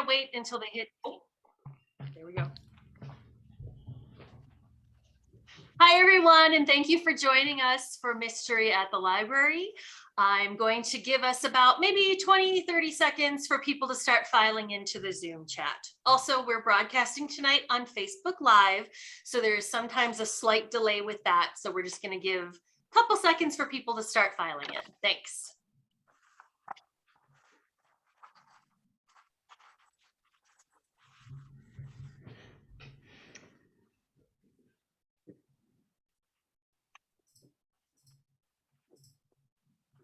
wait until they hit. Oh, there we go. Hi, everyone, and thank you for joining us for Mystery at the Library. I'm going to give us about maybe 20, 30 seconds for people to start filing into the Zoom chat. Also, we're broadcasting tonight on Facebook Live, so there's sometimes a slight delay with that. So we're just going to give a couple seconds for people to start filing in. Thanks.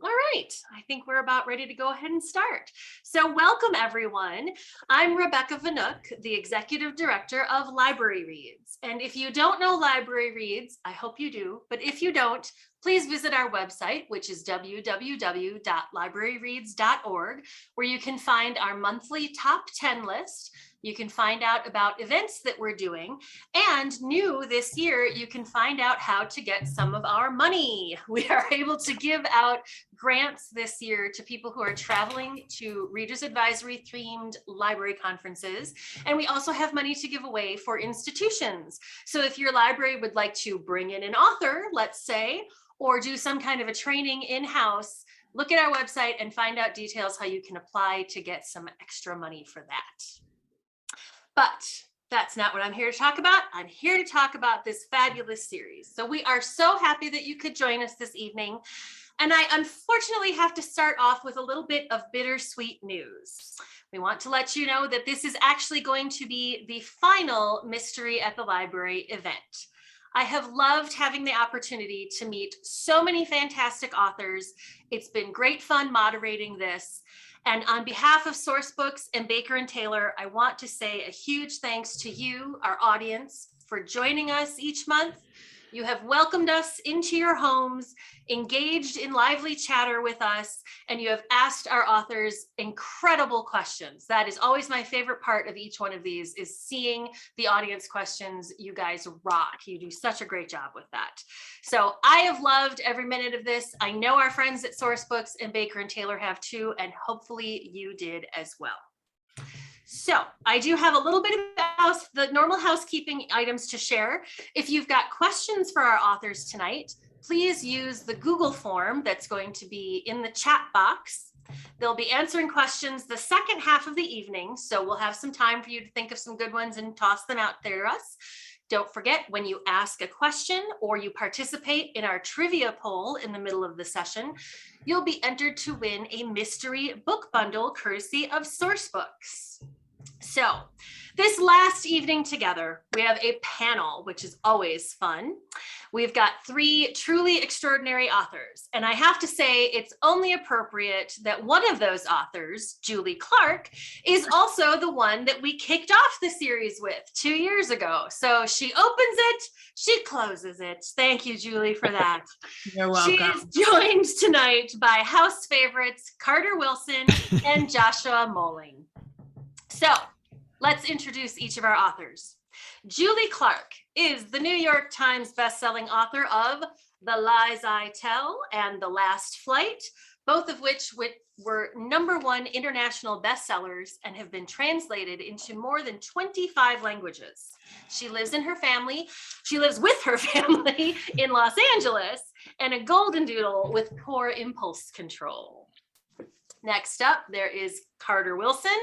All right, I think we're about ready to go ahead and start. So welcome everyone. I'm Rebecca Vanook, the Executive Director of Library Reads. And if you don't know Library Reads, I hope you do, but if you don't, please visit our website, which is www.libraryreads.org, where you can find our monthly top 10 list. You can find out about events that we're doing, and new this year, you can find out how to get some of our money. We are able to give out grants this year to people who are traveling to Readers Advisory themed library conferences. And we also have money to give away for institutions. So if your library would like to bring in an author, let's say, or do some kind of a training in-house, look at our website and find out details how you can apply to get some extra money for that. But that's not what I'm here to talk about. I'm here to talk about this fabulous series. So we are so happy that you could join us this evening. And I unfortunately have to start off with a little bit of bittersweet news. We want to let you know that this is actually going to be the final Mystery at the Library event. I have loved having the opportunity to meet so many fantastic authors. It's been great fun moderating this. And on behalf of Sourcebooks and Baker and Taylor, I want to say a huge thanks to you, our audience, for joining us each month. You have welcomed us into your homes, engaged in lively chatter with us, and you have asked our authors incredible questions. That is always my favorite part of each one of these, is seeing the audience questions. You guys rock. You do such a great job with that. So I have loved every minute of this. I know our friends at Sourcebooks and Baker and Taylor have too, and hopefully you did as well. So I do have a little bit of the normal housekeeping items to share. If you've got questions for our authors tonight, please use the Google form that's going to be in the chat box. They'll be answering questions the second half of the evening, so we'll have some time for you to think of some good ones and toss them out there to us. Don't forget, when you ask a question or you participate in our trivia poll in the middle of the session, you'll be entered to win a mystery book bundle courtesy of Sourcebooks. So this last evening together, we have a panel, which is always fun. We've got three truly extraordinary authors, and I have to say it's only appropriate that one of those authors, Julie Clark, is also the one that we kicked off the series with 2 years ago. So she opens it, she closes it. Thank you, Julie, for that. You're welcome. She is joined tonight by house favorites Carter Wilson and Joshua Moehling. So let's introduce each of our authors. Julie Clark is the New York Times bestselling author of The Lies I Tell and The Last Flight, both of which were #1 international bestsellers and have been translated into more than 25 languages. She lives with her family in Los Angeles and a golden doodle with poor impulse control. Next up, there is Carter Wilson,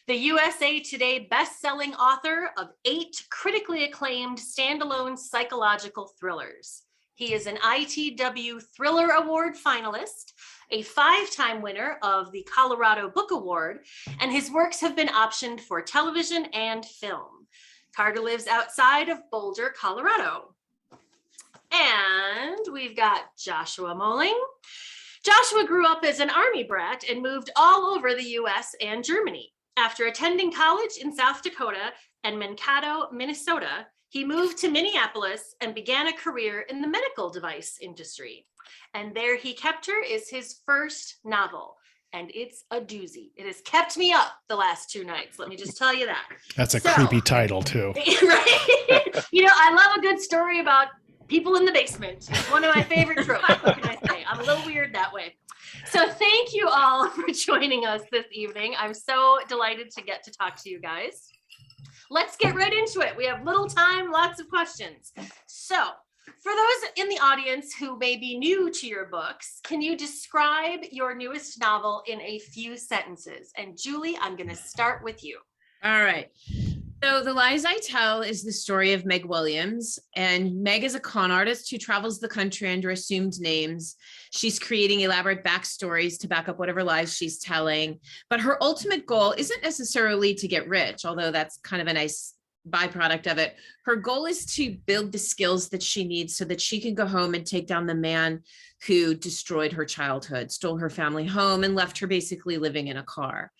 the USA Today best-selling author of 8 critically acclaimed standalone psychological thrillers. He is an ITW Thriller Award finalist, a 5-time winner of the Colorado Book Award, and his works have been optioned for television and film. Carter lives outside of Boulder, Colorado. And we've got Joshua Moehling. Joshua grew up as an Army brat and moved all over the US and Germany. After attending college in South Dakota and Mankato, Minnesota, he moved to Minneapolis and began a career in the medical device industry. And There He Kept Her is his first novel, and it's a doozy. It has kept me up the last 2 nights, let me just tell you that. That's a creepy title too. Right? You know, I love a good story about people in the basement. It's one of my favorite tropes. What can I say? I'm a little weird that way. So thank you all for joining us this evening. I'm so delighted to get to talk to you guys. Let's get right into it. We have little time, lots of questions. So for those in the audience who may be new to your books, can you describe your newest novel in a few sentences? And Julie, I'm going to start with you. All right. So The Lies I Tell is the story of Meg Williams. And Meg is a con artist who travels the country under assumed names. She's creating elaborate backstories to back up whatever lies she's telling. But her ultimate goal isn't necessarily to get rich, although that's kind of a nice byproduct of it. Her goal is to build the skills that she needs so that she can go home and take down the man who destroyed her childhood, stole her family home, and left her basically living in a car.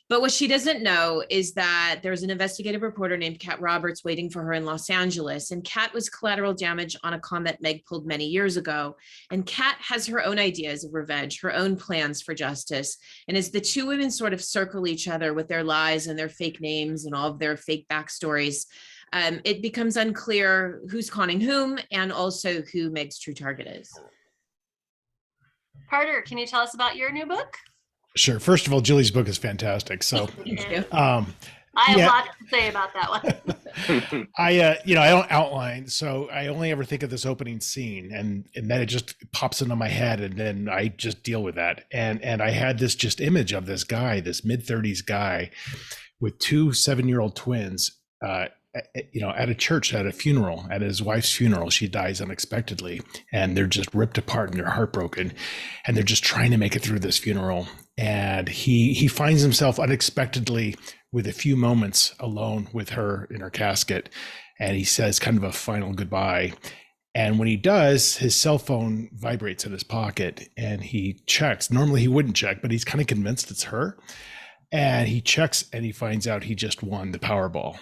But what she doesn't know is that there's an investigative reporter named Kat Roberts waiting for her in Los Angeles. And Kat was collateral damage on a con that Meg pulled many years ago. And Kat has her own ideas of revenge, her own plans for justice. And as the two women sort of circle each other with their lies and their fake names and all of their fake backstories, it becomes unclear who's conning whom and also who Meg's true target is. Carter, can you tell us about your new book? Sure. First of all, Julie's book is fantastic. So Thank you. I have lots to say about that one. I don't outline, so I only ever think of this opening scene, and then it just pops into my head, and then I just deal with that. And I had this just image of this guy, this mid-30s guy, with two 7-year-old twins. At a church, at a funeral, at his wife's funeral, she dies unexpectedly, and they're just ripped apart and they're heartbroken, and they're just trying to make it through this funeral. And he finds himself unexpectedly with a few moments alone with her in her casket, and he says kind of a final goodbye. And when he does, his cell phone vibrates in his pocket, and he checks. Normally he wouldn't check, but he's kind of convinced it's her. And he checks and he finds out he just won the Powerball.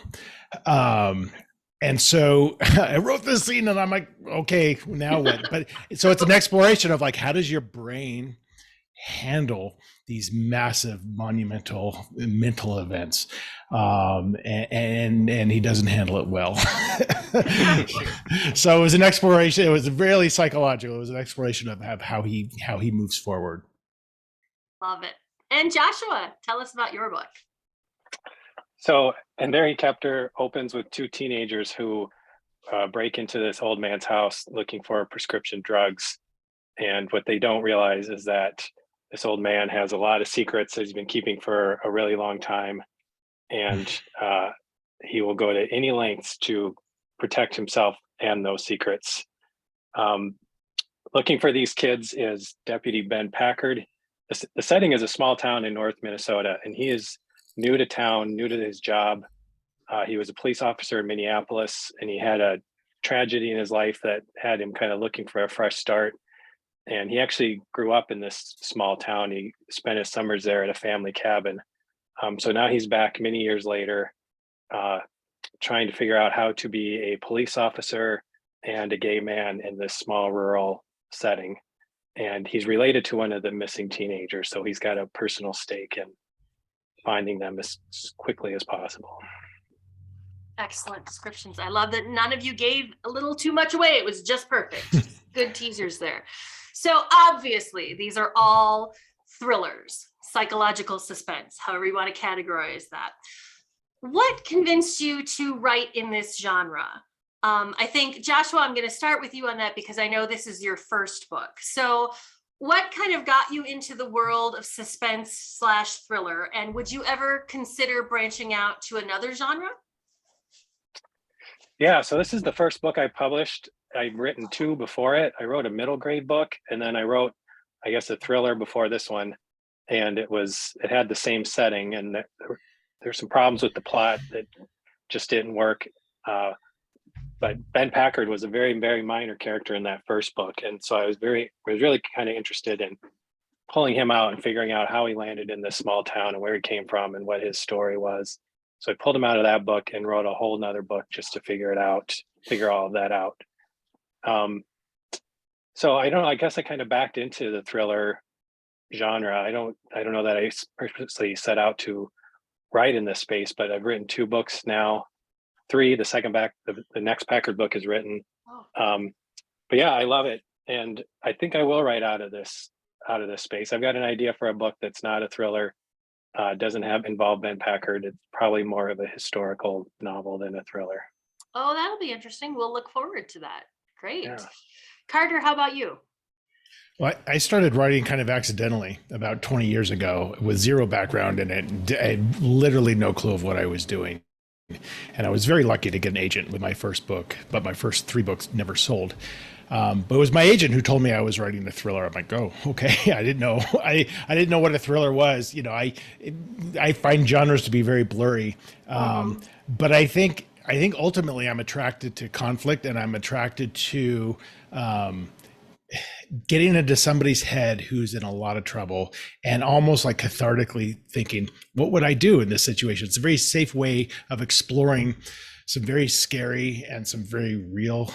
And so I wrote this scene and I'm like, okay, now what? But so it's an exploration of like, how does your brain handle these massive monumental mental events? And he doesn't handle it well. So it was an exploration. It was really psychological. It was an exploration of how he moves forward. Love it. And Joshua, tell us about your book. So, Erdrich chapter opens with two teenagers who break into this old man's house looking for prescription drugs. And what they don't realize is that this old man has a lot of secrets that he's been keeping for a really long time. And he will go to any lengths to protect himself and those secrets. Looking for these kids is Deputy Ben Packard. The setting is a small town in North Minnesota, and he is new to town, new to his job. He was a police officer in Minneapolis, and he had a tragedy in his life that had him kind of looking for a fresh start. And he actually grew up in this small town. He spent his summers there at a family cabin. So now he's back many years later, trying to figure out how to be a police officer and a gay man in this small rural setting. And he's related to one of the missing teenagers, so he's got a personal stake in finding them as quickly as possible. Excellent descriptions. I love that none of you gave a little too much away. It was just perfect. Good teasers there. So obviously, these are all thrillers, psychological suspense, however you want to categorize that. What convinced you to write in this genre? I think, Joshua, I'm going to start with you on that because I know this is your first book. So what kind of got you into the world of suspense / thriller? And would you ever consider branching out to another genre? Yeah, so this is the first book I published. I'd written two before it. I wrote a middle grade book, and then I wrote, I guess, a thriller before this one. And it had the same setting, and there's some problems with the plot that just didn't work. But Ben Packard was a very, very minor character in that first book. And so I was really kind of interested in pulling him out and figuring out how he landed in this small town and where he came from and what his story was. So I pulled him out of that book and wrote a whole nother book just to figure all of that out. So I don't know, I guess I kind of backed into the thriller genre. I don't know that I purposely set out to write in this space, but I've written 2 books now. 3, the next Packard book is written. But yeah, I love it. And I think I will write out of this out of this space. I've got an idea for a book that's not a thriller, doesn't involve Ben Packard. It's probably more of a historical novel than a thriller. Oh, that'll be interesting. We'll look forward to that. Great. Yeah. Carter, how about you? Well, I started writing kind of accidentally about 20 years ago with zero background in it. I had literally no clue of what I was doing. And I was very lucky to get an agent with my first book, but my first 3 books never sold. But it was my agent who told me I was writing a thriller. I'm like, oh, okay. I didn't know. I didn't know what a thriller was. You know, I find genres to be very blurry. But I think ultimately I'm attracted to conflict, and I'm attracted to getting into somebody's head who's in a lot of trouble and almost like cathartically thinking, what would I do in this situation? It's a very safe way of exploring some very scary and some very real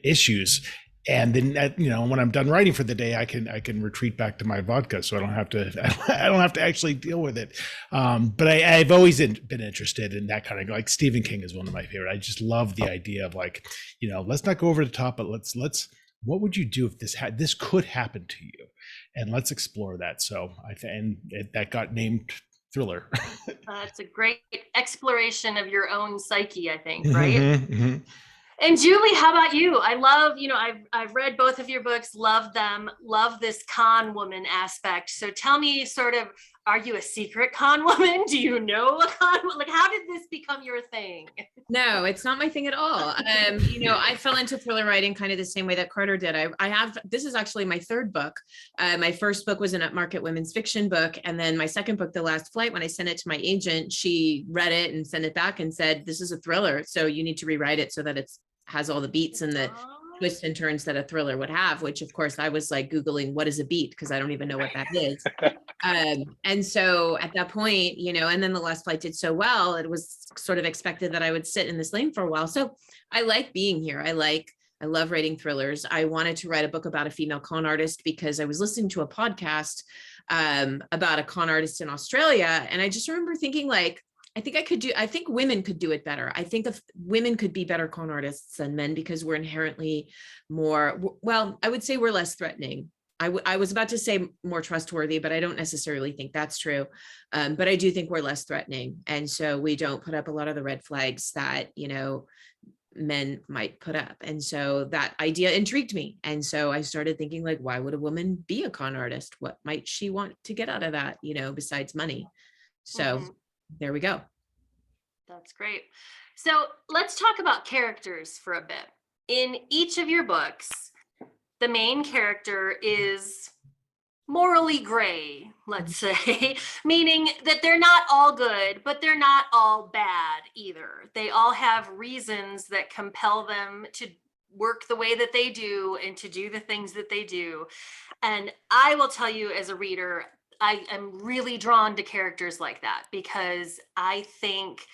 issues. And then, you know, when I'm done writing for the day, I can retreat back to my vodka, so I don't have to actually deal with it. But I've always been interested in that kind of, like, Stephen King is one of my favorite. I just love the idea of, like, you know, let's not go over the top, but let's what would you do if this could happen to you, and let's explore that. So that got named thriller. That's a great exploration of your own psyche, I think, right? Mm-hmm. And Julie, how about you? I love, you know, I've read both of your books, love them, love this con woman aspect. So tell me, sort of, are you a secret con woman? Do you know a con? Like, how did this become your thing? No, it's not my thing at all. You know, I fell into thriller writing kind of the same way that Carter did. This is actually my 3rd book. My first book was an upmarket women's fiction book. And then my second book, The Last Flight, when I sent it to my agent, she read it and sent it back and said, this is a thriller, so you need to rewrite it so that it has all the beats and the twists and turns that a thriller would have, which of course I was like Googling what is a beat, because I don't even know what that is. And so at that point, you know, and then The Last Flight did so well, it was sort of expected that I would sit in this lane for a while. So I like being here. I love writing thrillers. I wanted to write a book about a female con artist because I was listening to a podcast about a con artist in Australia. And I just remember thinking, like, I think women could do it better. I think if women could be better con artists than men, because we're inherently more, well, I would say we're less threatening. I was about to say more trustworthy, but I don't necessarily think that's true. But I do think we're less threatening. And so we don't put up a lot of the red flags that, you know, men might put up. And so that idea intrigued me. And so I started thinking, like, why would a woman be a con artist? What might she want to get out of that, you know, besides money? So there we go. That's great. So let's talk about characters for a bit. In each of your books, the main character is morally gray, let's say, meaning that they're not all good, but they're not all bad either. They all have reasons that compel them to work the way that they do and to do the things that they do. And I will tell you, as a reader, I am really drawn to characters like that, because I think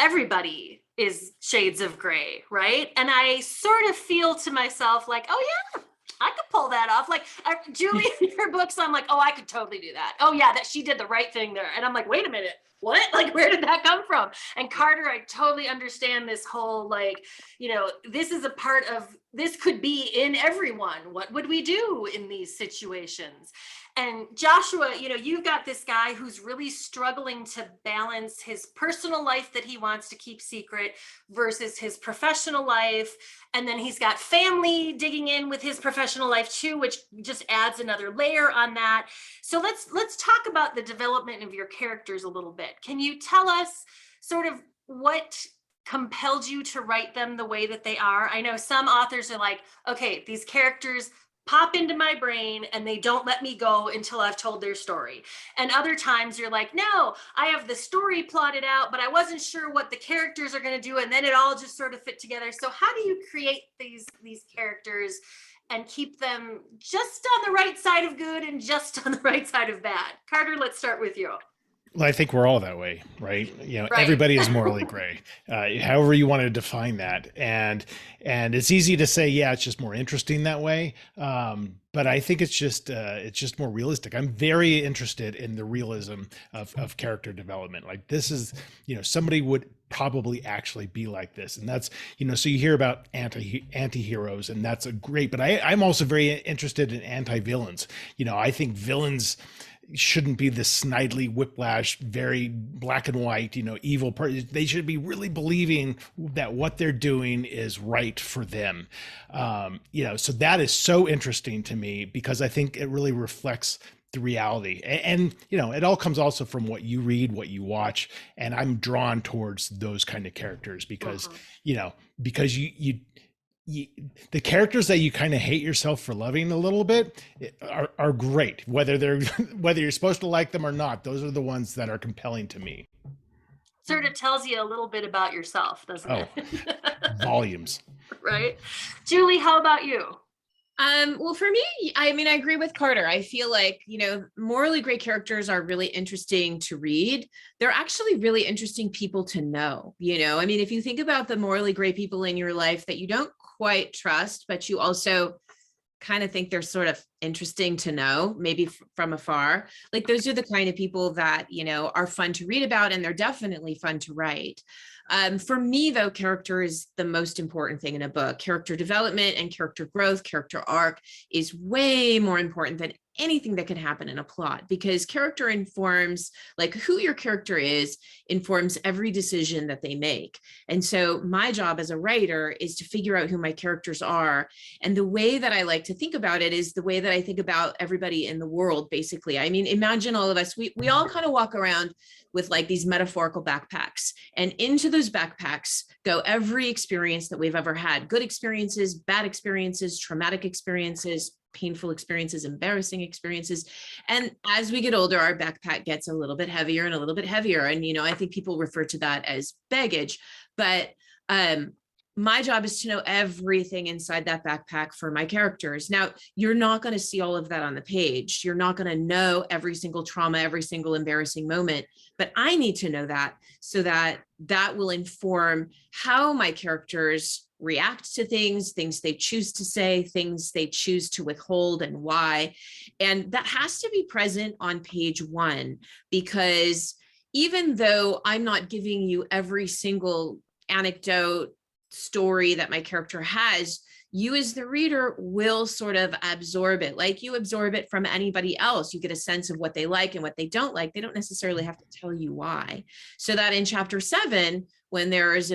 everybody is shades of gray, right? And I sort of feel to myself like, oh yeah, I could pull that off. Like, Julie, in your books, I'm like, oh, I could totally do that. Oh yeah, that she did the right thing there. And I'm like, wait a minute, what? Like, where did that come from? And Carter, I totally understand this whole, like, you know, this is a part of, this could be in everyone. What would we do in these situations? And Joshua, you know, you've got this guy who's really struggling to balance his personal life that he wants to keep secret versus his professional life. And then he's got family digging in with his professional life too, which just adds another layer on that. So let's talk about the development of your characters a little bit. Can you tell us sort of what compelled you to write them the way that they are? I know some authors are like, okay, these characters pop into my brain and they don't let me go until I've told their story. And other times you're like, no, I have the story plotted out, but I wasn't sure what the characters are going to do. And then it all just sort of fit together. So how do you create these characters and keep them just on the right side of good and just on the right side of bad? Carter, let's start with you. Well, I think we're all that way, right? You know, Right. Everybody is morally gray, however you want to define that. And it's easy to say, yeah, it's just more interesting that way. But I think it's just more realistic. I'm very interested in the realism of character development. Like, this is, you know, somebody would probably actually be like this. And that's, so you hear about anti-heroes, and that's a great, but I'm also very interested in anti-villains. I think villains shouldn't be this snidely whiplash, very black and white, evil person. They should be really believing that what they're doing is right for them. So that is so interesting to me, because I think it really reflects the reality. And it all comes also from what you read, what you watch, and I'm drawn towards those kind of characters because because you the characters that you kind of hate yourself for loving a little bit are great, whether you're supposed to like them or not. Those are the ones that are compelling to me. Sort of tells you a little bit about yourself, doesn't it? Volumes. Right. Julie, how about you? Well, for me, I mean, I agree with Carter. I feel like, morally great characters are really interesting to read. They're actually really interesting people to know, I mean, if you think about the morally great people in your life that you don't quite trust, but you also kind of think they're sort of interesting to know, maybe from afar, like those are the kind of people that, are fun to read about, and they're definitely fun to write. For me, though, character is the most important thing in a book. Character development and character growth, character arc is way more important than anything that can happen in a plot, because character informs, like who your character is, informs every decision that they make. And so my job as a writer is to figure out who my characters are. And the way that I like to think about it is the way that I think about everybody in the world, basically. I mean, imagine all of us, we all kind of walk around with like these metaphorical backpacks, and into those backpacks go every experience that we've ever had: good experiences, bad experiences, traumatic experiences, painful experiences, embarrassing experiences. And as we get older, our backpack gets a little bit heavier and a little bit heavier. And, I think people refer to that as baggage, but my job is to know everything inside that backpack for my characters. Now, you're not going to see all of that on the page. You're not going to know every single trauma, every single embarrassing moment, but I need to know that, so that that will inform how my characters react to things they choose to say, things they choose to withhold, and why. And that has to be present on page 1, because even though I'm not giving you every single anecdote, story that my character has, you as the reader will sort of absorb it like you absorb it from anybody else. You get a sense of what they like and what they don't like. They don't necessarily have to tell you why. So that in chapter 7, when there is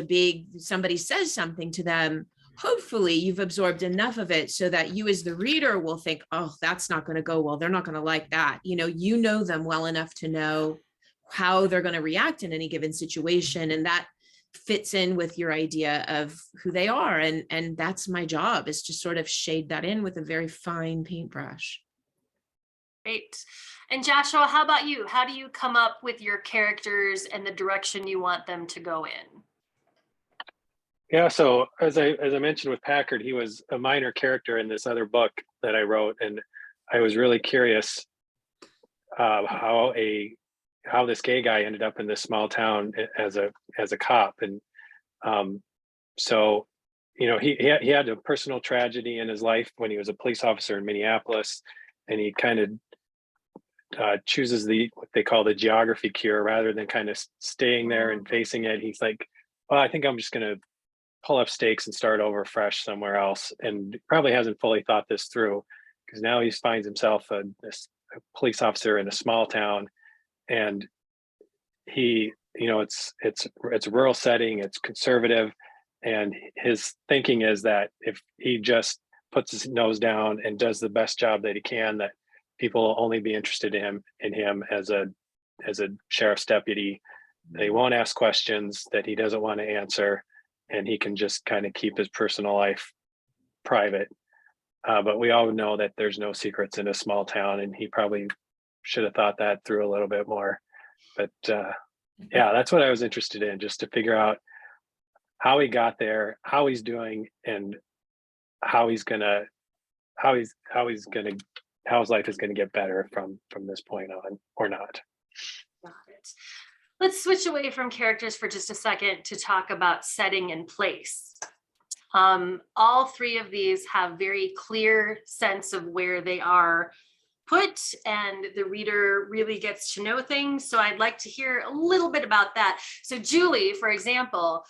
somebody says something to them, hopefully you've absorbed enough of it so that you as the reader will think, oh, that's not going to go well. They're not going to like that. You know them well enough to know how they're going to react in any given situation. And that fits in with your idea of who they are. And that's my job, is to sort of shade that in with a very fine paintbrush. Great. And Joshua, how about you? How do you come up with your characters and the direction you want them to go in? Yeah, so as I mentioned with Packard, he was a minor character in this other book that I wrote, and I was really curious how this gay guy ended up in this small town as a cop. And so he had a personal tragedy in his life when he was a police officer in Minneapolis, and he kind of chooses what they call the geography cure rather than kind of staying there and facing it. He's like, well, I think I'm just going to pull up stakes and start over fresh somewhere else, and probably hasn't fully thought this through, because now he finds himself a police officer in a small town. And he, it's a rural setting, it's conservative, and his thinking is that if he just puts his nose down and does the best job that he can, that people will only be interested in him as a sheriff's deputy. They won't ask questions that he doesn't want to answer, and he can just kind of keep his personal life private. But we all know that there's no secrets in a small town, and he probably should have thought that through a little bit more. But yeah, that's what I was interested in, just to figure out how he got there, how he's doing, and how his life is going to get better from this point on, or not. Got it. Let's switch away from characters for just a second to talk about setting and place. All 3 of these have very clear sense of where they are put, and the reader really gets to know things. So I'd like to hear a little bit about that. So Julie, for example,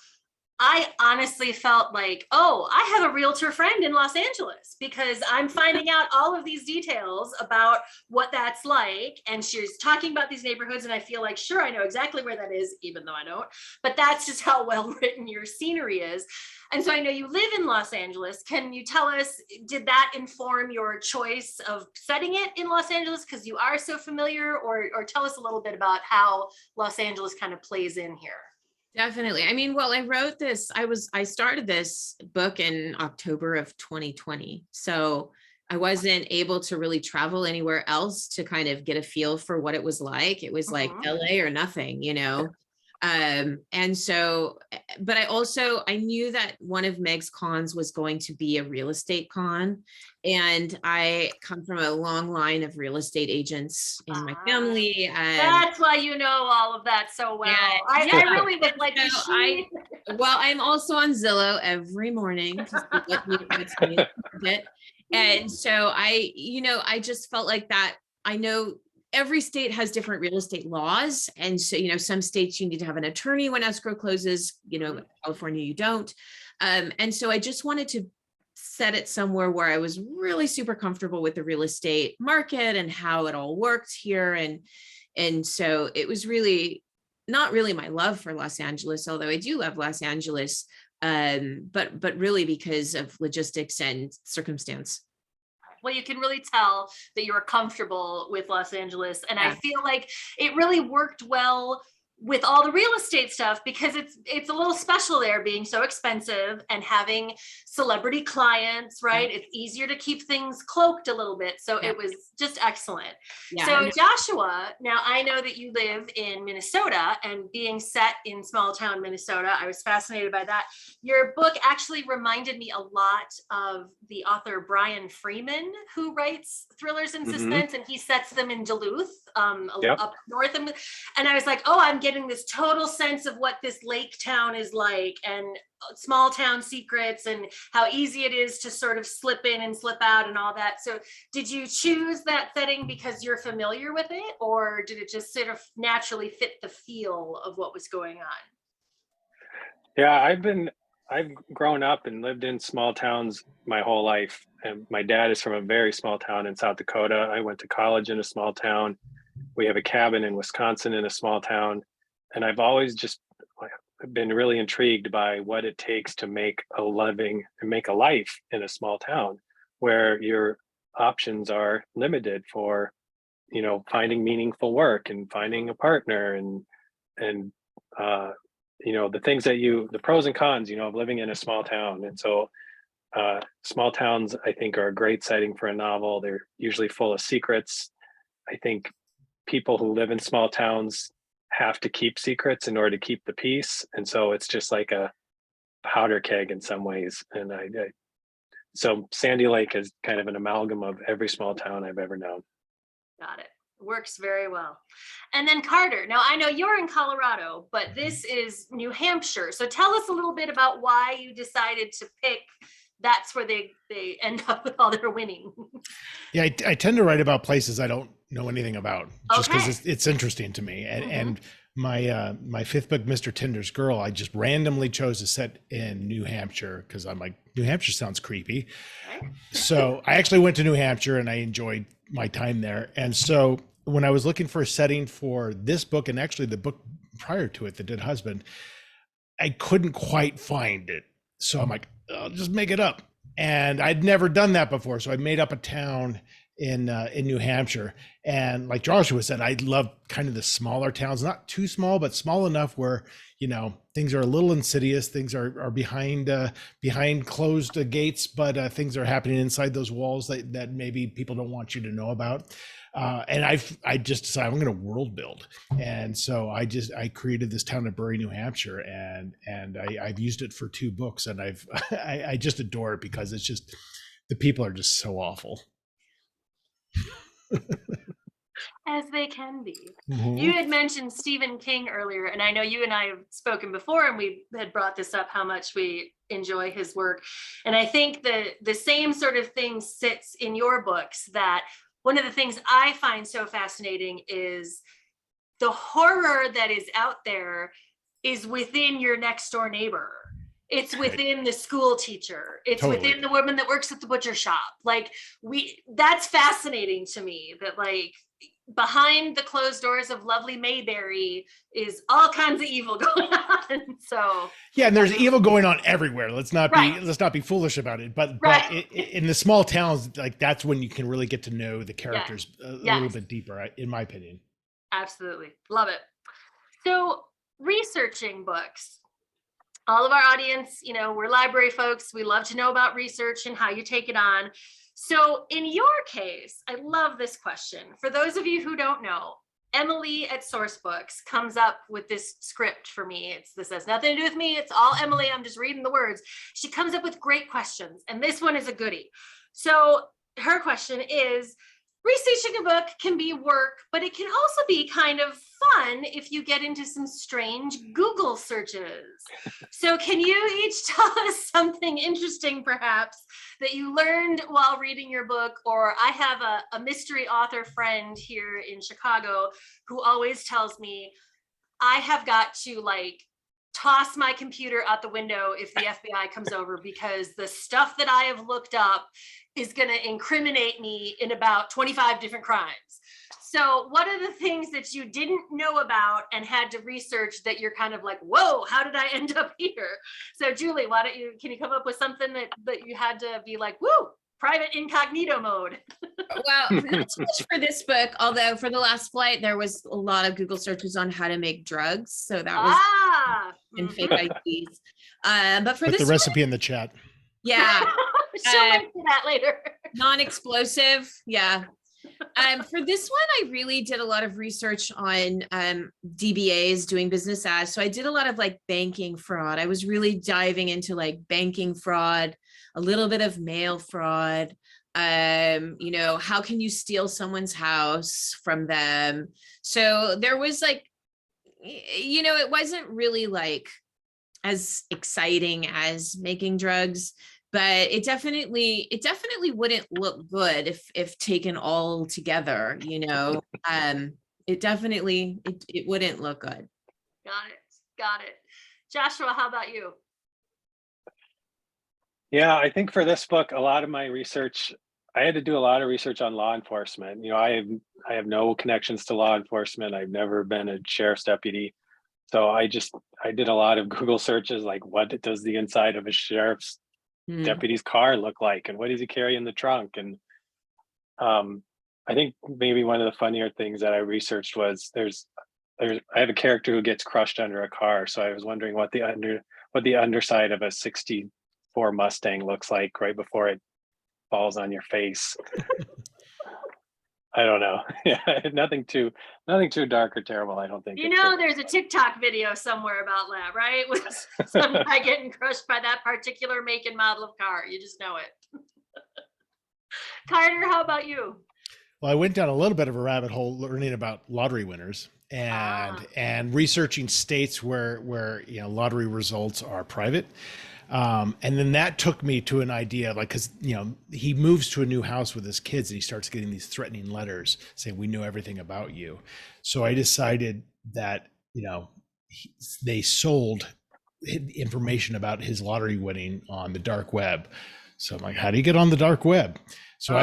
I honestly felt like, oh, I have a realtor friend in Los Angeles, because I'm finding out all of these details about what that's like. And she's talking about these neighborhoods, and I feel like, sure, I know exactly where that is, even though I don't. But that's just how well written your scenery is. And so I know you live in Los Angeles. Can you tell us, did that inform your choice of setting it in Los Angeles because you are so familiar, or tell us a little bit about how Los Angeles kind of plays in here? Definitely. I mean, well, I started this book in October of 2020. So I wasn't able to really travel anywhere else to kind of get a feel for what it was like. It was like LA or nothing, you know? And so, but I knew that one of Meg's cons was going to be a real estate con. And I come from a long line of real estate agents in my family. That's why you know all of that so well. I really was like, well, I'm also on Zillow every morning to see what's being market. And so I just felt like that. I know every state has different real estate laws. And so, some states you need to have an attorney when escrow closes, California, you don't. And so I just wanted to set it somewhere where I was really super comfortable with the real estate market and how it all worked here. And so it was really not really my love for Los Angeles, although I do love Los Angeles, but really because of logistics and circumstance. Well, you can really tell that you're comfortable with Los Angeles. And I feel like it really worked well with all the real estate stuff, because it's a little special there, being so expensive and having celebrity clients, right? It's easier to keep things cloaked a little bit. So it was just excellent. So Joshua, now I know that you live in Minnesota, and being set in small town Minnesota, I was fascinated by that. Your book actually reminded me a lot of the author Brian Freeman, who writes thrillers and suspense, and he sets them in Duluth, up north. And I was like, oh, I'm getting this total sense of what this lake town is like, and small town secrets, and how easy it is to sort of slip in and slip out and all that. So did you choose that setting because you're familiar with it, or did it just sort of naturally fit the feel of what was going on? Yeah, I've grown up and lived in small towns my whole life. And my dad is from a very small town in South Dakota. I went to college in a small town. We have a cabin in Wisconsin in a small town. And I've always just been really intrigued by what it takes to make a living and make a life in a small town, where your options are limited for, finding meaningful work and finding a partner and the things the pros and cons, of living in a small town. And so small towns, I think, are a great setting for a novel. They're usually full of secrets. I think people who live in small towns have to keep secrets in order to keep the peace. And so it's just like a powder keg in some ways. And so Sandy Lake is kind of an amalgam of every small town I've ever known. Got it. Works very well. And then Carter, now I know you're in Colorado, but this is New Hampshire. So tell us a little bit about why you decided to pick, that's where they end up with all their winning. Yeah, I tend to write about places I don't know anything about, just because it's interesting to me. And my fifth book, Mr. Tinder's Girl, I just randomly chose to set in New Hampshire because I'm like, New Hampshire sounds creepy. Right. So I actually went to New Hampshire and I enjoyed my time there. And so when I was looking for a setting for this book, and actually the book prior to it, The Dead Husband, I couldn't quite find it. So I'm like, I'll just make it up. And I'd never done that before. So I made up a town in New Hampshire. And like Joshua said, I love kind of the smaller towns, not too small, but small enough where, things are a little insidious. Things are behind closed gates, but things are happening inside those walls that maybe people don't want you to know about. And I just decided I'm going to world build. And so I created this town of Bury, New Hampshire, and I've used it for 2 books, and I just adore it because it's just, the people are just so awful. As they can be. You had mentioned Stephen King earlier, and I know you and I have spoken before, and we had brought this up, how much we enjoy his work. And I think the same sort of thing sits in your books, that one of the things I find so fascinating is the horror that is out there is within your next door neighbor. It's within the school teacher. It's within the woman that works at the butcher shop. Like that's fascinating to me, that like behind the closed doors of lovely Mayberry is all kinds of evil going on. So yeah, and there's evil going on everywhere. Let's not be foolish about it. But in the small towns, like that's when you can really get to know the characters a little bit deeper, in my opinion. Absolutely. Love it. So researching books. All of our audience, you know, we're library folks. We love to know about research and how you take it on. So in your case, I love this question. For those of you who don't know, Emily at Sourcebooks comes up with this script for me. This has nothing to do with me. It's all Emily. I'm just reading the words. She comes up with great questions, and this one is a goodie. So her question is, researching a book can be work, but it can also be kind of fun if you get into some strange Google searches. So can you each tell us something interesting, perhaps, that you learned while reading your book? Or I have a mystery author friend here in Chicago who always tells me I have got to like toss my computer out the window if the FBI comes over, because the stuff that I have looked up is going to incriminate me in about 25 different crimes. So what are the things that you didn't know about and had to research that you're kind of like, whoa, how did I end up here? So Julie, can you come up with something that you had to be like, woo, private incognito mode? Well, not so much for this book, although for The Last Flight, there was a lot of Google searches on how to make drugs. So that was and fake IDs. But for Put this the recipe in the chat. Yeah. She'll mention that later. Non-explosive. Yeah. For this one, I really did a lot of research on DBAs, doing business as. So I did a lot of like banking fraud. I was really diving into like banking fraud, a little bit of mail fraud. You know, how can you steal someone's house from them? So there was like, you know, it wasn't really like as exciting as making drugs, but it definitely wouldn't look good if taken all together, you know. It wouldn't look good. Got it. Joshua, how about you? Yeah, I think for this book, a lot of my research, I had to do a lot of research on law enforcement. You know, I have no connections to law enforcement. I've never been a sheriff's deputy. So I did a lot of Google searches, like what does the inside of a sheriff's deputy's car look like, and what does he carry in the trunk? And I think maybe one of the funnier things that I researched was I have a character who gets crushed under a car. So I was wondering what the underside of a 64 Mustang looks like right before it falls on your face. I don't know. Yeah, nothing too dark or terrible, I don't think. You know, there's a TikTok video somewhere about that, right? With some guy getting crushed by that particular make and model of car. You just know it. Carter, how about you? Well, I went down a little bit of a rabbit hole learning about lottery winners and researching states where you know lottery results are private. And then that took me to an idea, like, cause you know, he moves to a new house with his kids and he starts getting these threatening letters saying, we know everything about you. So I decided that, you know, they sold information about his lottery winning on the dark web. So I'm like, how do you get on the dark web? So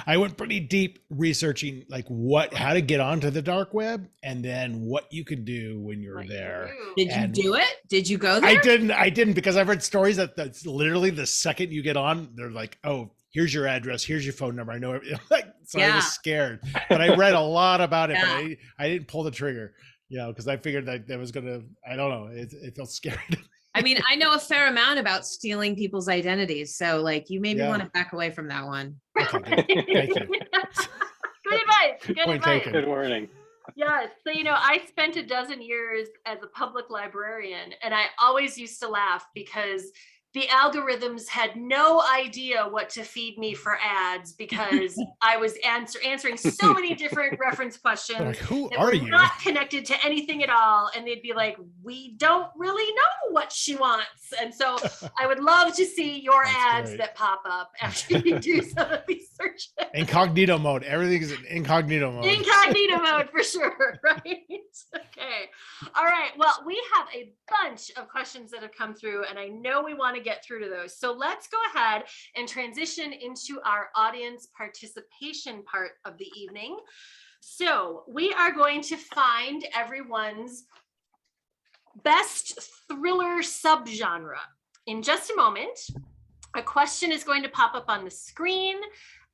I went pretty deep researching like how to get onto the dark web and then what you can do when you're there. Did you do it? Did you go there? I didn't because I've read stories that's literally the second you get on, they're like, oh, here's your address, here's your phone number. I know everything. So I was scared, but I read a lot about it, but I didn't pull the trigger, you know, because I figured that was gonna, I don't know, it felt scary. I mean, I know a fair amount about stealing people's identities. So like you maybe want to back away from that one. Okay, thank you. Good advice. Point taken. Good warning. Yes. So, you know, I spent a dozen years as a public librarian, and I always used to laugh because the algorithms had no idea what to feed me for ads because I was answering so many different reference questions Like, who that are were you? not connected to anything at all. And they'd be like, we don't really know what she wants. And so I would love to see your That's ads great. that pop up after you do some of these searches. Incognito mode. Everything is in incognito mode. Incognito mode for sure, right? Okay. All right. Well, we have a bunch of questions that have come through, and I know we want to get through to those. So let's go ahead and transition into our audience participation part of the evening. So we are going to find everyone's best thriller subgenre. In just a moment, a question is going to pop up on the screen.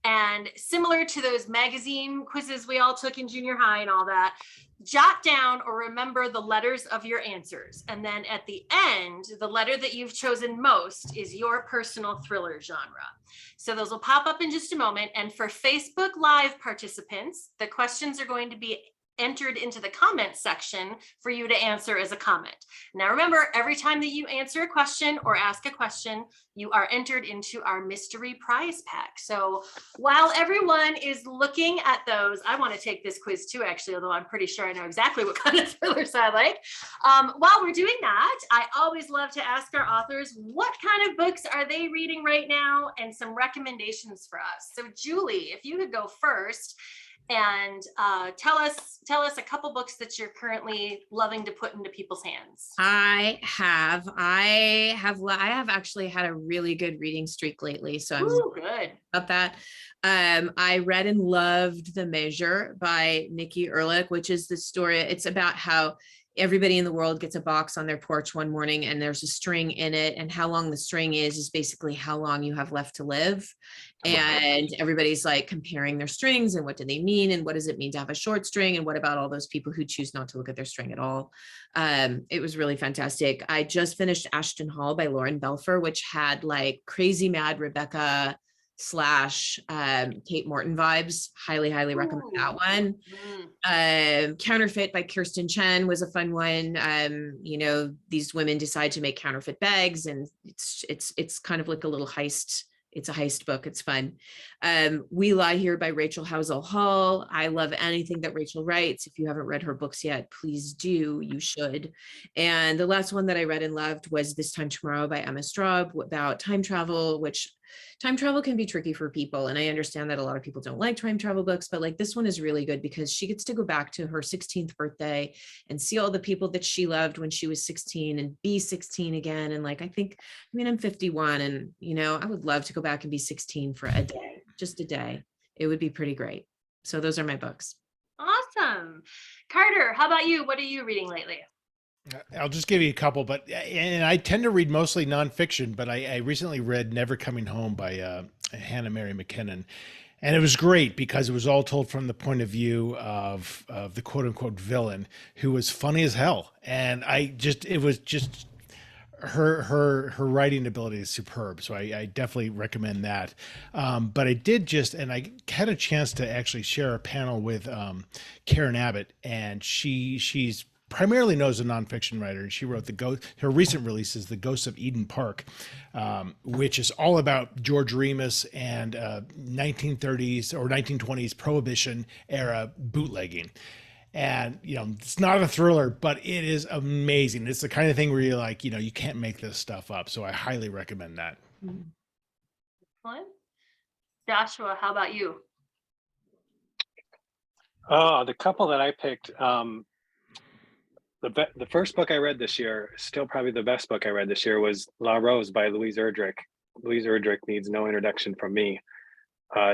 And similar to those magazine quizzes we all took in junior high and all that, jot down or remember the letters of your answers. And then at the end, the letter that you've chosen most is your personal thriller genre. So those will pop up in just a moment. And for Facebook Live participants, the questions are going to be entered into the comment section for you to answer as a comment. Now remember, every time that you answer a question or ask a question, you are entered into our mystery prize pack. So while everyone is looking at those, I want to take this quiz too, actually, although I'm pretty sure I know exactly what kind of thrillers I like. While we're doing that, I always love to ask our authors, what kind of books are they reading right now, and some recommendations for us. So Julie, if you could go first and tell us a couple books that you're currently loving to put into people's hands. I have actually had a really good reading streak lately, so I'm good about that. I read and loved The Measure by Nikki Erdrich, which is the story. It's about how everybody in the world gets a box on their porch one morning and there's a string in it, and how long the string is basically how long you have left to live. And everybody's like comparing their strings and what do they mean, and what does it mean to have a short string, and what about all those people who choose not to look at their string at all. It was really fantastic. I just finished Ashton Hall by Lauren Belfer, which had like crazy mad Rebecca / Kate Morton vibes. Highly recommend that one. Counterfeit by Kirsten Chen was a fun one. These women decide to make counterfeit bags, and it's kind of like a little heist. It's a heist book. It's fun. We Lie Here by Rachel Housel Hall. I love anything that Rachel writes. If you haven't read her books yet, please do. You should. And the last one that I read and loved was This Time Tomorrow by Emma Straub, about time travel, which time travel can be tricky for people. And I understand that a lot of people don't like time travel books, but like this one is really good because she gets to go back to her 16th birthday and see all the people that she loved when she was 16 and be 16 again. And like, I'm 51, and I would love to go back and be 16 for a day, just a day. It would be pretty great. So those are my books. Awesome. Carter, how about you? What are you reading lately? I'll just give you a couple, and I tend to read mostly nonfiction, but I recently read Never Coming Home by Hannah Mary McKinnon. And it was great because it was all told from the point of view of the quote unquote villain, who was funny as hell. And it was just her writing ability is superb. So I definitely recommend that. But I had a chance to actually share a panel with Karen Abbott, and she's primarily known as a nonfiction writer. She wrote her recent release is The Ghosts of Eden Park, which is all about George Remus and 1930s or 1920s Prohibition era bootlegging. And, it's not a thriller, but it is amazing. It's the kind of thing where you're like, you can't make this stuff up. So I highly recommend that. Excellent. Joshua, how about you? The couple that I picked, the first book I read this year, still probably the best book I read this year, was La Rose by Louise Erdrich. Louise Erdrich needs no introduction from me.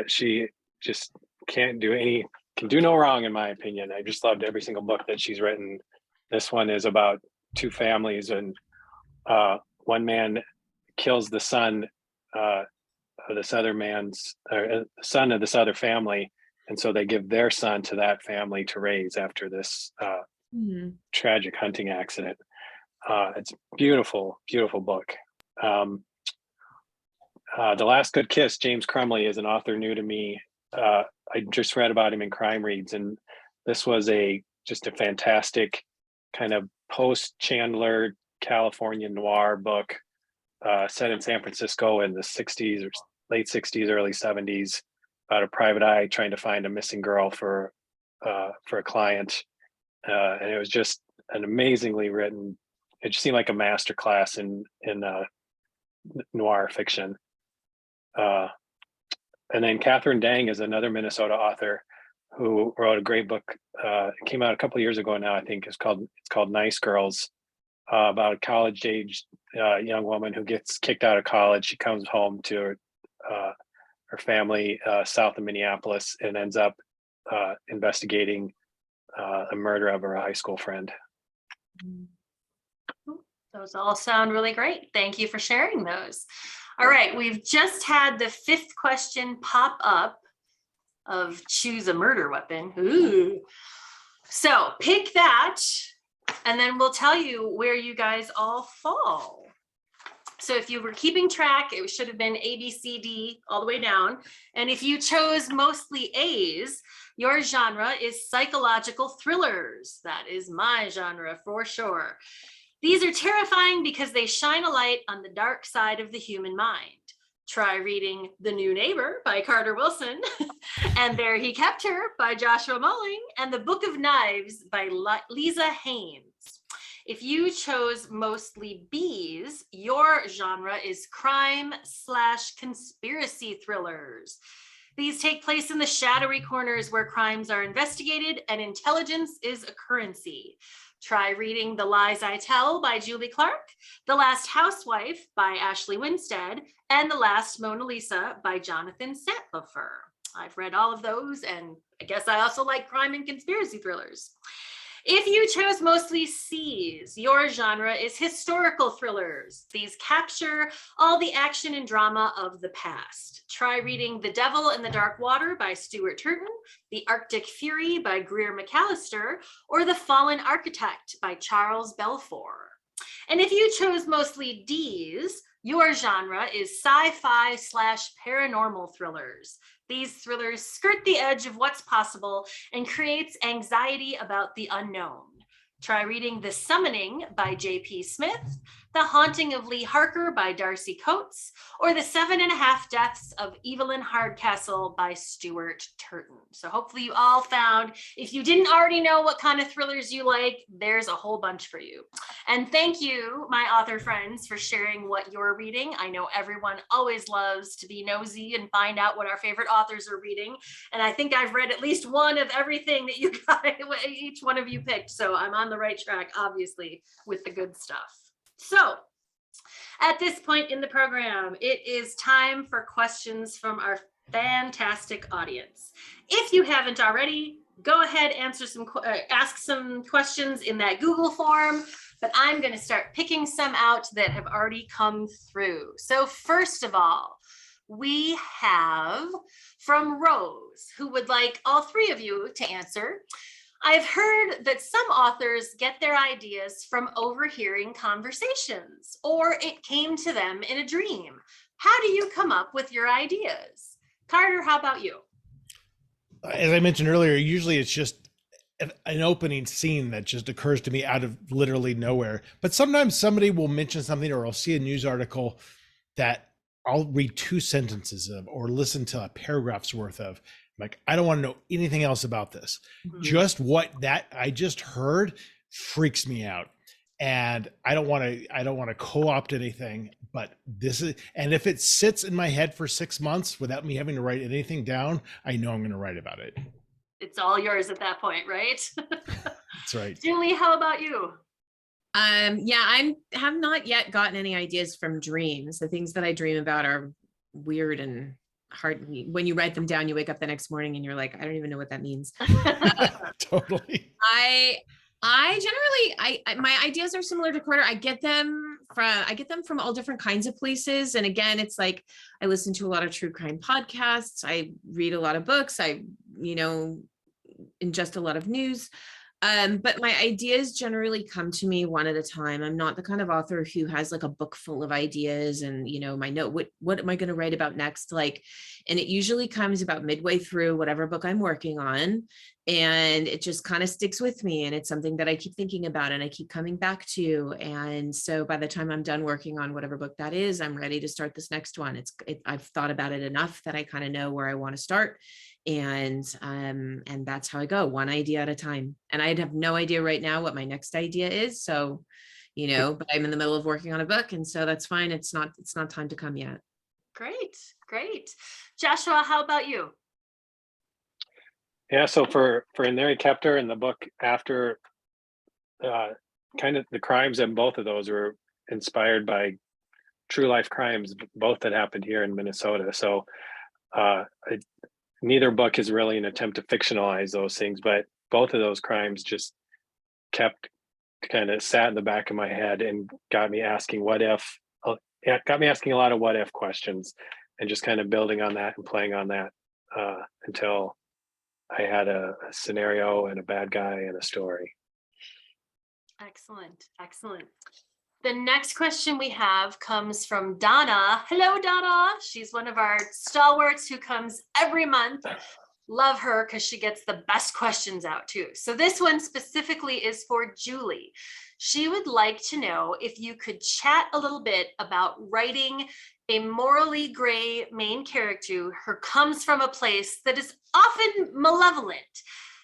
She just can do no wrong, in my opinion. I just loved every single book that she's written. This one is about two families, and one man kills the son of this other man's, or son of this other family, and so they give their son to that family to raise after this tragic hunting accident. It's beautiful book. The Last Good Kiss, James Crumley, is an author new to me. I just read about him in Crime Reads, and this was just a fantastic kind of post-Chandler California noir book set in San Francisco in the 60s or late 60s, early 70s, about a private eye trying to find a missing girl for a client. And it was just an amazingly written, it just seemed like a master class in noir fiction. And then Catherine Deng is another Minnesota author who wrote a great book. It came out a couple of years ago now, I think. It's called Nice Girls, about a college-aged young woman who gets kicked out of college. She comes home to her family south of Minneapolis and ends up investigating a murder of her high school friend. Those all sound really great. Thank you for sharing those. All right, we've just had the 5th question pop up of choose a murder weapon. Ooh. So pick that, and then we'll tell you where you guys all fall. So if you were keeping track, it should have been A, B, C, D, all the way down. And if you chose mostly A's, your genre is psychological thrillers. That is my genre for sure. These are terrifying because they shine a light on the dark side of the human mind. Try reading The New Neighbor by Carter Wilson, And There He Kept Her by Joshua Moehling, and The Book of Knives by Lisa Haynes. If you chose mostly B's, your genre is crime/conspiracy thrillers. These take place in the shadowy corners where crimes are investigated and intelligence is a currency. Try reading The Lies I Tell by Julie Clark, The Last Housewife by Ashley Winstead, and The Last Mona Lisa by Jonathan Santlifer. I've read all of those, and I guess I also like crime and conspiracy thrillers. If you chose mostly C's, your genre is historical thrillers. These capture all the action and drama of the past. Try reading The Devil in the Dark Water by Stuart Turton, The Arctic Fury by Greer McAllister, or The Fallen Architect by Charles Belfour. And if you chose mostly D's, your genre is sci-fi/paranormal thrillers. These thrillers skirt the edge of what's possible and creates anxiety about the unknown. Try reading The Summoning by J.P. Smith, The Haunting of Lee Harker by Darcy Coates, or The 7.5 Deaths of Evelyn Hardcastle by Stuart Turton. So hopefully you all found, if you didn't already know what kind of thrillers you like, there's a whole bunch for you. And thank you, my author friends, for sharing what you're reading. I know everyone always loves to be nosy and find out what our favorite authors are reading. And I think I've read at least one of everything that you guys, each one of you picked. So I'm on the right track, obviously, with the good stuff. So at this point in the program, it is time for questions from our fantastic audience. If you haven't already, go ahead, ask some questions in that Google form, but I'm going to start picking some out that have already come through. So first of all, we have from Rose, who would like all three of you to answer. I've heard that some authors get their ideas from overhearing conversations, or it came to them in a dream. How do you come up with your ideas? Carter, how about you? As I mentioned earlier, usually it's just an opening scene that just occurs to me out of literally nowhere. But sometimes somebody will mention something, or I'll see a news article that I'll read 2 sentences of, or listen to a paragraph's worth of. Like, I don't want to know anything else about this. Mm-hmm. Just what that I just heard freaks me out. And I don't want to co-opt anything, but this is, and if it sits in my head for 6 months without me having to write anything down, I know I'm going to write about it. It's all yours at that point, right? That's right. Julie, how about you? Yeah, I have not yet gotten any ideas from dreams. The things that I dream about are weird and hard. When you write them down, you wake up the next morning and you're like, I don't even know what that means. Totally. I generally, my ideas are similar to Carter. I get them from all different kinds of places. And again, it's like, I listen to a lot of true crime podcasts. I read a lot of books. I, ingest a lot of news. But my ideas generally come to me one at a time. I'm not the kind of author who has like a book full of ideas and, my note, what am I going to write about next? And it usually comes about midway through whatever book I'm working on. and it just kind of sticks with me, and it's something that I keep thinking about and I keep coming back to. And so by the time I'm done working on whatever book that is, I'm ready to start this next one. I've thought about it enough that I kind of know where I want to start, and that's how I go, one idea at a time. And I'd have no idea right now what my next idea is, so but I'm in the middle of working on a book, and so that's fine. It's not time to come yet. Great. Joshua, how about you? Yeah, so for Untitled Chapter in the book, after kind of the crimes in both of those were inspired by true life crimes, both that happened here in Minnesota. So neither book is really an attempt to fictionalize those things, but both of those crimes just kind of sat in the back of my head and got me asking what if. It got me asking a lot of what if questions, and just kind of building on that and playing on that until I had a scenario and a bad guy and a story. Excellent. The next question we have comes from Donna. Hello, Donna. She's one of our stalwarts who comes every month. Love her because she gets the best questions out too. So this one specifically is for Julie. She would like to know if you could chat a little bit about writing a morally gray main character who comes from a place that is often malevolent.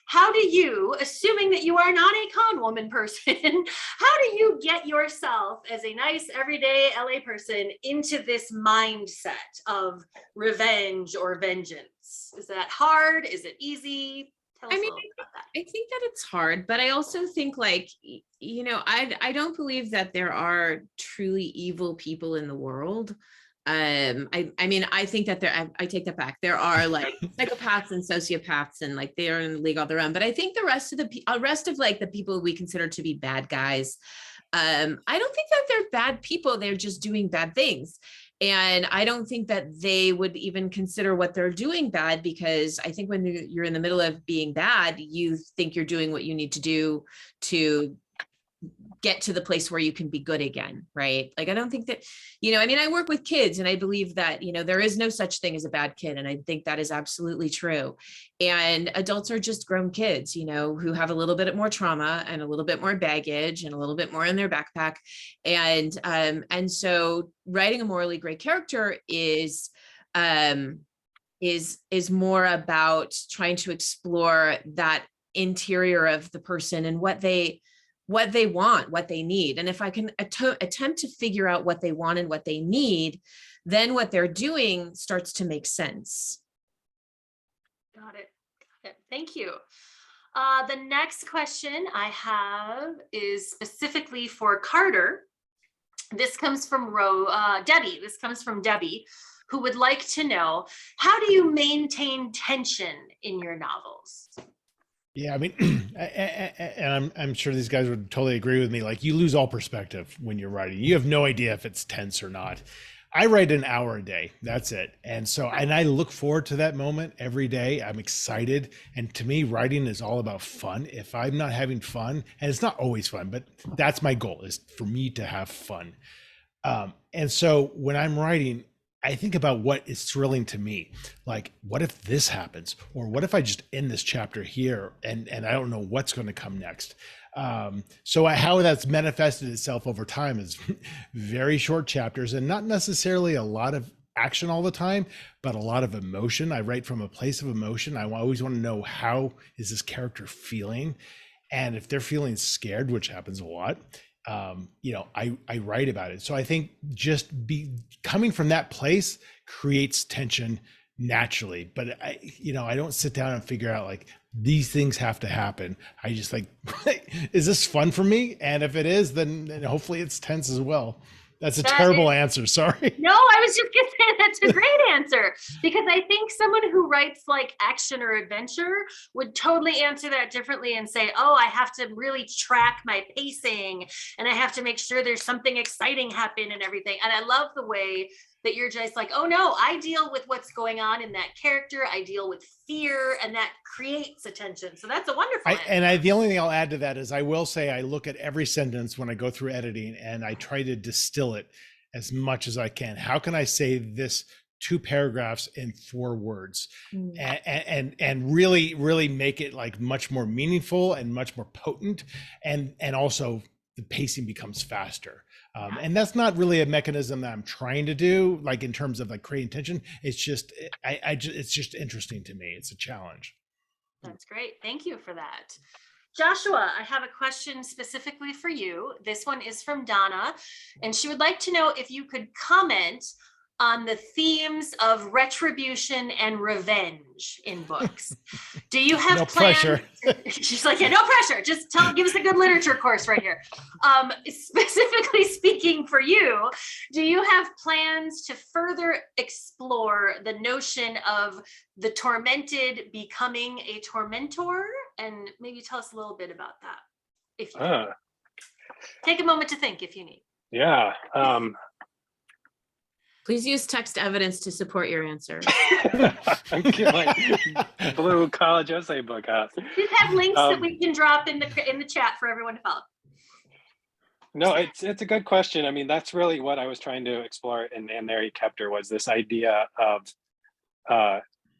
How do you, assuming that you are not a con woman person, how do you get yourself as a nice everyday LA person into this mindset of revenge or vengeance? Is that hard? Is it easy? Tell us a little bit about that. I think that it's hard, but I also think I don't believe that there are truly evil people in the world. I think that I take that back. There are psychopaths and sociopaths, and they are in a league all their own. But I think the rest of the people we consider to be bad guys, I don't think that they're bad people. They're just doing bad things. And I don't think that they would even consider what they're doing bad, because I think when you're in the middle of being bad, you think you're doing what you need to do to get to the place where you can be good again, right? I don't think that, I work with kids, and I believe that, there is no such thing as a bad kid. And I think that is absolutely true. And adults are just grown kids, who have a little bit more trauma and a little bit more baggage and a little bit more in their backpack. And so writing a morally gray character is more about trying to explore that interior of the person and what they want, what they need. And if I can attempt to figure out what they want and what they need, then what they're doing starts to make sense. Got it. Thank you. The next question I have is specifically for Carter. This comes from Debbie. This comes from Debbie, who would like to know, how do you maintain tension in your novels? Yeah, and I'm sure these guys would totally agree with me. You lose all perspective when you're writing. You have no idea if it's tense or not. I write an hour a day. That's it. And I look forward to that moment every day. I'm excited. And to me, writing is all about fun. If I'm not having fun, and it's not always fun, but that's my goal, is for me to have fun. And so when I'm writing, I think about what is thrilling to me. What if this happens? Or what if I just end this chapter here and I don't know what's going to come next? How that's manifested itself over time is very short chapters, and not necessarily a lot of action all the time, but a lot of emotion. I write from a place of emotion. I always want to know, how is this character feeling? And if they're feeling scared, which happens a lot, I write about it. So I think just coming from that place creates tension naturally, but I don't sit down and figure out these things have to happen. I just is this fun for me? And if it is, then hopefully it's tense as well. That's a terrible answer. Sorry. No, I was just going to say that's a great answer, because I think someone who writes action or adventure would totally answer that differently and say, oh, I have to really track my pacing and I have to make sure there's something exciting happen and everything. And I love the way that you're just oh no, I deal with what's going on in that character. I deal with fear, and that creates a tension. So that's a wonderful answer. The only thing I'll add to that is I will say I look at every sentence when I go through editing, and I try to distill it as much as I can. How can I say this 2 paragraphs in 4 words, Mm. and really make it like much more meaningful and much more potent, and also the pacing becomes faster. And that's not really a mechanism that I'm trying to do, like in terms of like creating tension. It's just, it's just interesting to me. It's a challenge. That's great. Thank you for that. Joshua, I have a question specifically for you. This one is from Donna, and she would like to know if you could comment on the themes of retribution and revenge in books. Do you have No plans? pressure. She's like, yeah, no pressure. Just give us a good literature course right here. Specifically speaking for you, do you have plans to further explore the notion of the tormented becoming a tormentor? And maybe tell us a little bit about that. If you take a moment to think if you need. Yeah. Please use text evidence to support your answer. I'm getting my blue college essay book out. Just have links that we can drop in the chat for everyone to follow. No, it's a good question. I mean, that's really what I was trying to explore in Mary Kepter, was this idea of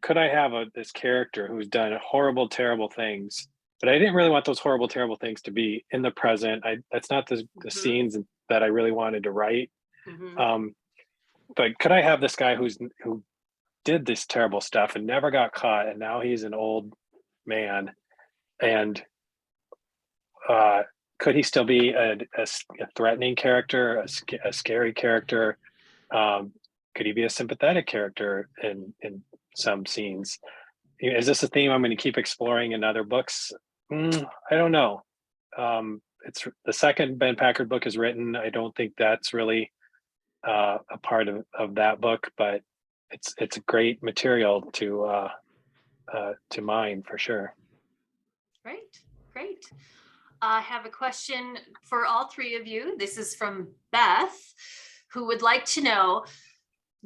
could I have this character who's done horrible, terrible things, but I didn't really want those horrible, terrible things to be in the present. That's not the scenes that I really wanted to write. But could I have this guy who did this terrible stuff and never got caught, and now he's an old man, and could he still be a threatening character, a scary character? Could he be a sympathetic character in some scenes? Is this a theme I'm going to keep exploring in other books? I don't know. It's the second Ben Packard book is written. I don't think that's really a part of that book, but it's a great material to mine for sure. Great. I have a question for all 3 of you. This is from Beth, who would like to know,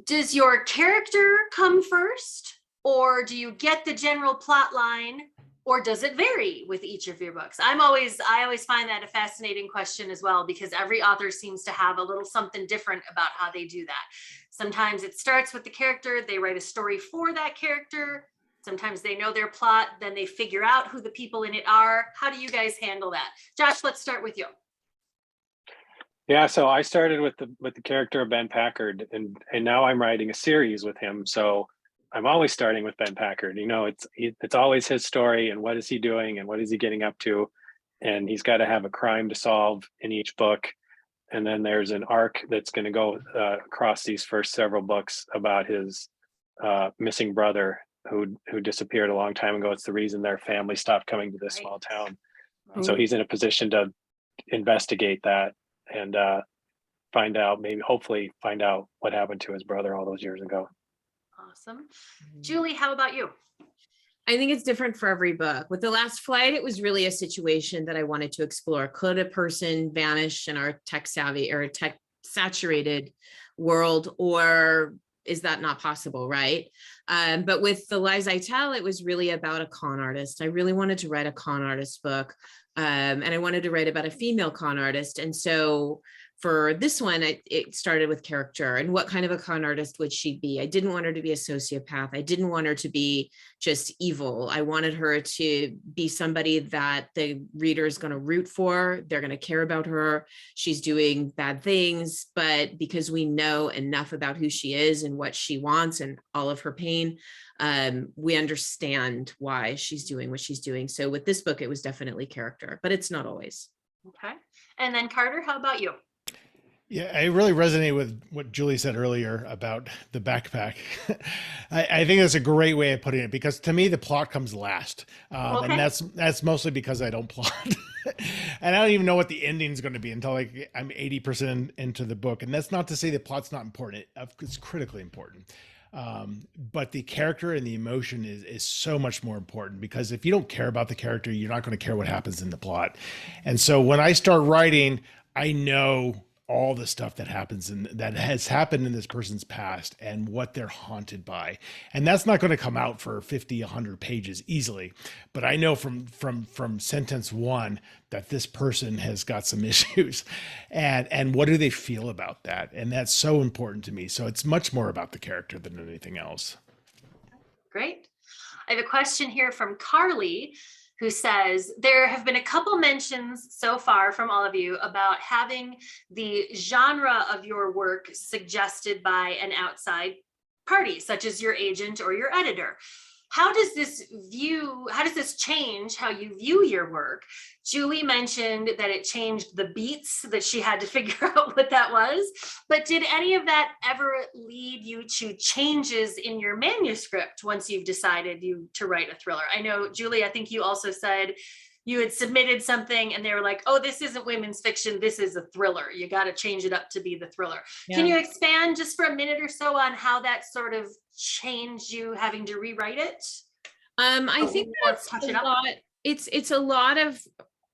does your character come first, or do you get the general plot line, or does it vary with each of your books? I always find that a fascinating question as well, because every author seems to have a little something different about how they do that. Sometimes it starts with the character, they write a story for that character. Sometimes they know their plot, then they figure out who the people in it are. How do you guys handle that? Josh, let's start with you. Yeah, so I started with the character of Ben Packard, and now I'm writing a series with him. So I'm always starting with Ben Packard. It's always his story, and what is he doing, and what is he getting up to, and he's got to have a crime to solve in each book, and then there's an arc that's going to go across these first several books about his missing brother who disappeared a long time ago. It's the reason their family stopped coming to this small town, and so he's in a position to investigate that and hopefully find out what happened to his brother all those years ago. Awesome. Julie, how about you? I think it's different for every book. With The Last Flight, it was really a situation that I wanted to explore. Could a person vanish in our tech savvy or tech saturated world, or is that not possible, right? But with The Lies I Tell, it was really about a con artist. I really wanted to write a con artist book, and I wanted to write about a female con artist. And so for this one, it started with character and what kind of a con artist would she be? I didn't want her to be a sociopath. I didn't want her to be just evil. I wanted her to be somebody that the reader is going to root for. They're going to care about her. She's doing bad things, but because we know enough about who she is and what she wants and all of her pain, we understand why she's doing what she's doing. So with this book, it was definitely character, but it's not always. Okay. And then Carter, how about you? Yeah, I really resonate with what Julie said earlier about the backpack. I think that's a great way of putting it, because to me, the plot comes last. And that's mostly because I don't plot. And I don't even know what the ending is going to be until like I'm 80% into the book. And that's not to say the plot's not important. It's critically important. But the character and the emotion is so much more important, because if you don't care about the character, you're not going to care what happens in the plot. And so when I start writing, I know all the stuff that happens and that has happened in this person's past and what they're haunted by. And that's not going to come out for 50, 100 pages easily. But I know from sentence one that this person has got some issues, and what do they feel about that? And that's so important to me. So it's much more about the character than anything else. Great. I have a question here from Carly, who says, there have been a couple mentions so far from all of you about having the genre of your work suggested by an outside party, such as your agent or your editor. How does this change how you view your work? Julie mentioned that it changed the beats, that she had to figure out what that was. But did any of that ever lead you to changes in your manuscript once you've decided to write a thriller? I know, Julie, I think you also said you had submitted something and they were like, oh, this isn't women's fiction, this is a thriller. You got to change it up to be the thriller. Yeah. Can you expand just for a minute or so on how that sort of changed you having to rewrite it? I think that's a lot. It's a lot of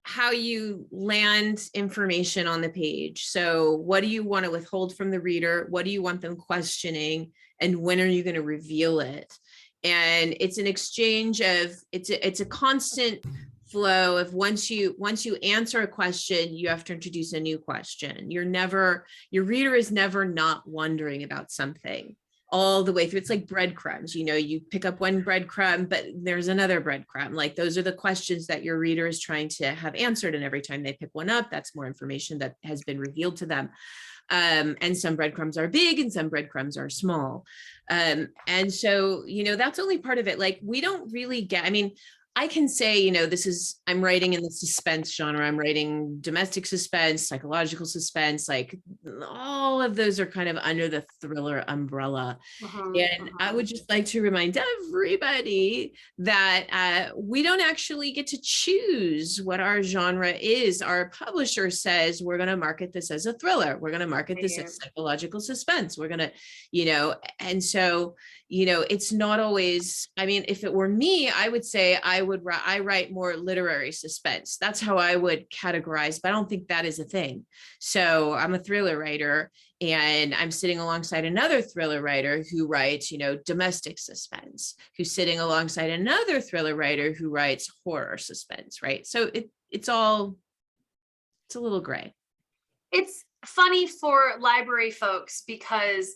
how you land information on the page. So what do you want to withhold from the reader? What do you want them questioning? And when are you going to reveal it? And it's an exchange of, it's a constant flow of once you answer a question, you have to introduce a new question. Your reader is never not wondering about something all the way through. It's like breadcrumbs, you pick up one breadcrumb, but there's another breadcrumb. Like those are the questions that your reader is trying to have answered. And every time they pick one up, that's more information that has been revealed to them. And some breadcrumbs are big and some breadcrumbs are small. And so, that's only part of it. Like we don't really get, I can say, I'm writing in the suspense genre. I'm writing domestic suspense, psychological suspense, like all of those are kind of under the thriller umbrella. And I would just like to remind everybody that we don't actually get to choose what our genre is. Our publisher says, we're going to market this as a thriller. We're going to market this as psychological suspense. We're going to, and so, it's not always, if it were me, I would say I write more literary suspense. That's how I would categorize, but I don't think that is a thing. So I'm a thriller writer and I'm sitting alongside another thriller writer who writes, domestic suspense, who's sitting alongside another thriller writer who writes horror suspense, right? So it's a little gray. It's funny for library folks because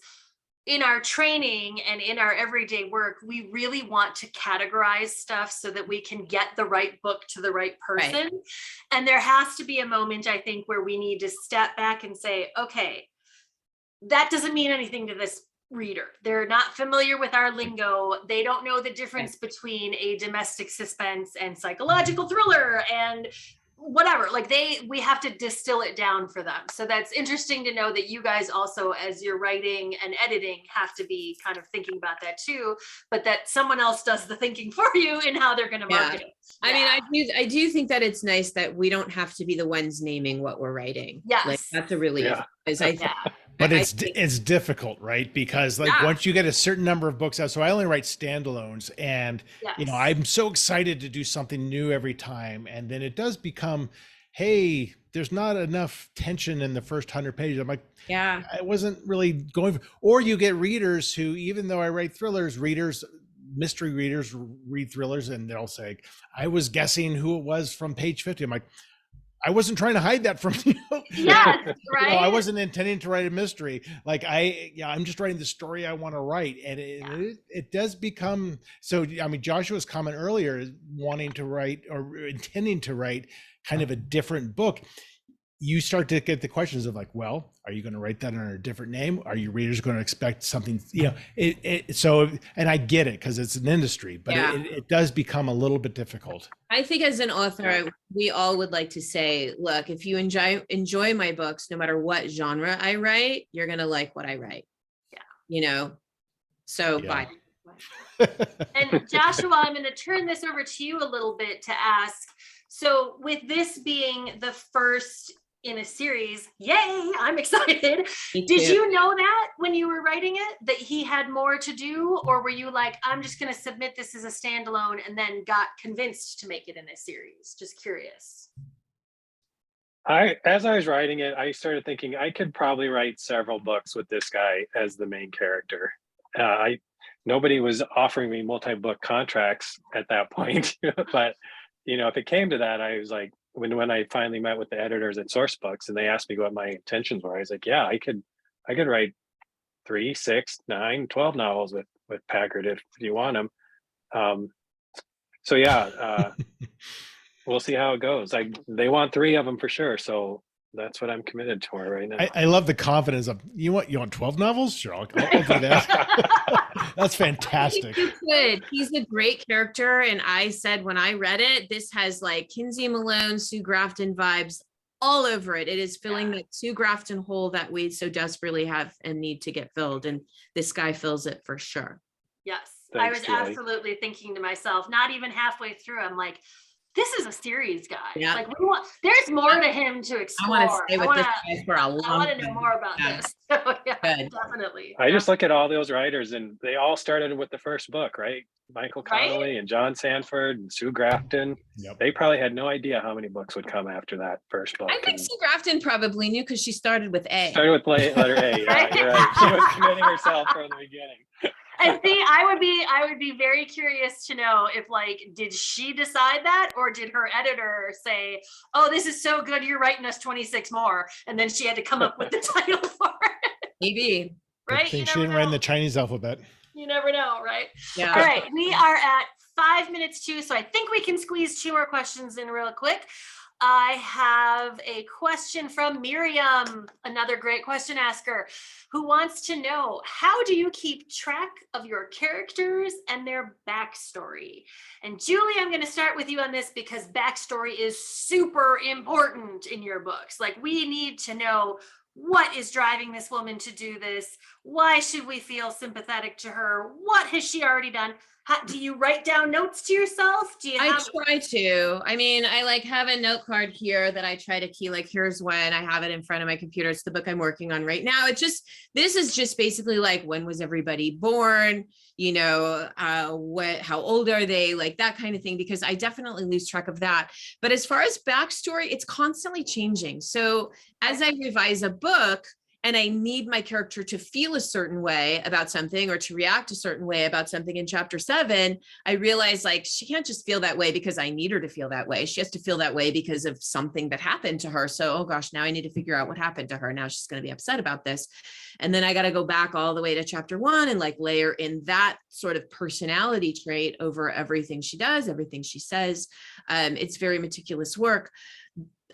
in our training and in our everyday work, we really want to categorize stuff so that we can get the right book to the right person. Right. And there has to be a moment, I think, where we need to step back and say, okay, that doesn't mean anything to this reader. They're not familiar with our lingo. They don't know the difference between a domestic suspense and psychological thriller and whatever, like we have to distill it down for them. So that's interesting to know that you guys also, as you're writing and editing, have to be kind of thinking about that too, but that someone else does the thinking for you in how they're going to market it. Yeah. I do think that it's nice that we don't have to be the ones naming what we're writing. Yes. Like that's a relief. But it's difficult, right? Because once you get a certain number of books out, so I only write standalones, and I'm so excited to do something new every time, and then it does become, hey, there's not enough tension in the first 100 pages. I'm like, I wasn't really going for, or you get readers who, even though I write thrillers, mystery readers read thrillers, and they'll say, I was guessing who it was from page 50. I'm like, I wasn't trying to hide that from you. Yes, right. I wasn't intending to write a mystery. Like I'm just writing the story I want to write. And it does become, so, Joshua's comment earlier is wanting to write or intending to write kind of a different book. You start to get the questions of like, well, are you going to write that under a different name? Are your readers going to expect something, so, and I get it because it's an industry, but it does become a little bit difficult. I think as an author, we all would like to say, look, if you enjoy my books, no matter what genre I write, you're going to like what I write. So bye. And Joshua, I'm going to turn this over to you a little bit to ask, so with this being the first in a series, yay, I'm excited. Did you know that when you were writing it, that he had more to do? Or were you like, I'm just going to submit this as a standalone and then got convinced to make it in a series? Just curious. As I was writing it, I started thinking I could probably write several books with this guy as the main character. Nobody was offering me multi-book contracts at that point, but if it came to that, I was like, when I finally met with the editors at Source Books and they asked me what my intentions were, I was like, yeah, I could write 3, 6, 9, 12 novels with Packard if you want them. So yeah, we'll see how it goes. They want 3 of them for sure, so that's what I'm committed to right now. I love the confidence of you want 12 novels? Sure, I'll do that. That's fantastic. He's a great character, and I said when I read it, this has like Kinsey Malone, Sue Grafton vibes all over it. It is filling that Sue Grafton hole that we so desperately have and need to get filled, and this guy fills it for sure. Yes. Thanks, I was absolutely thinking to myself, not even halfway through, I'm like, this is a series guy. Yeah. Like there's more to him to explore. I want to stay with this guy for a long time. I want to know more about this. So yeah, Good. definitely. I just look at all those writers and they all started with the first book, right? Michael Connolly and John Sanford and Sue Grafton. Yep. They probably had no idea how many books would come after that first book. I think Sue Grafton probably knew because she started with A. Started with letter A. Yeah, you're right. She was committing herself from the beginning. And see, I would be very curious to know if, like, did she decide that, or did her editor say, "Oh, this is so good, you're writing us 26 more," and then she had to come up with the title for it. Maybe. Right? I think she didn't write in the Chinese alphabet. You never know, right? Yeah. All right, we are at 5 minutes to, so I think we can squeeze 2 more questions in real quick. I have a question from Miriam, another great question asker, who wants to know, how do you keep track of your characters and their backstory? And Julie, I'm going to start with you on this because backstory is super important in your books. Like, we need to know what is driving this woman to do this. Why should we feel sympathetic to her? What has she already done? Do you write down notes to yourself? I try to. I mean, I like have a note card here that I try to key, like, here's when. I have it in front of my computer. It's the book I'm working on right now. This is just basically like, when was everybody born? How old are they? Like that kind of thing, because I definitely lose track of that. But as far as backstory, it's constantly changing. So as I revise a book, and I need my character to feel a certain way about something or to react a certain way about something in chapter 7, I realize, like, she can't just feel that way because I need her to feel that way. She has to feel that way because of something that happened to her. So, oh gosh, now I need to figure out what happened to her. Now she's going to be upset about this. And then I got to go back all the way to chapter 1 and like layer in that sort of personality trait over everything she does, everything she says. It's very meticulous work.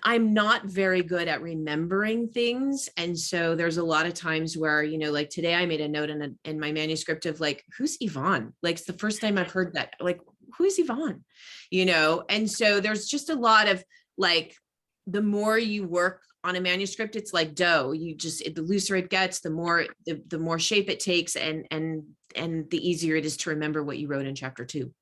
I'm not very good at remembering things. And so there's a lot of times where, like today I made a note in my manuscript of like, who's Yvonne? Like, it's the first time I've heard that, like, who is Yvonne? And so there's just a lot of like, the more you work on a manuscript, it's like dough. The looser it gets, the more shape it takes, and the easier it is to remember what you wrote in chapter 2.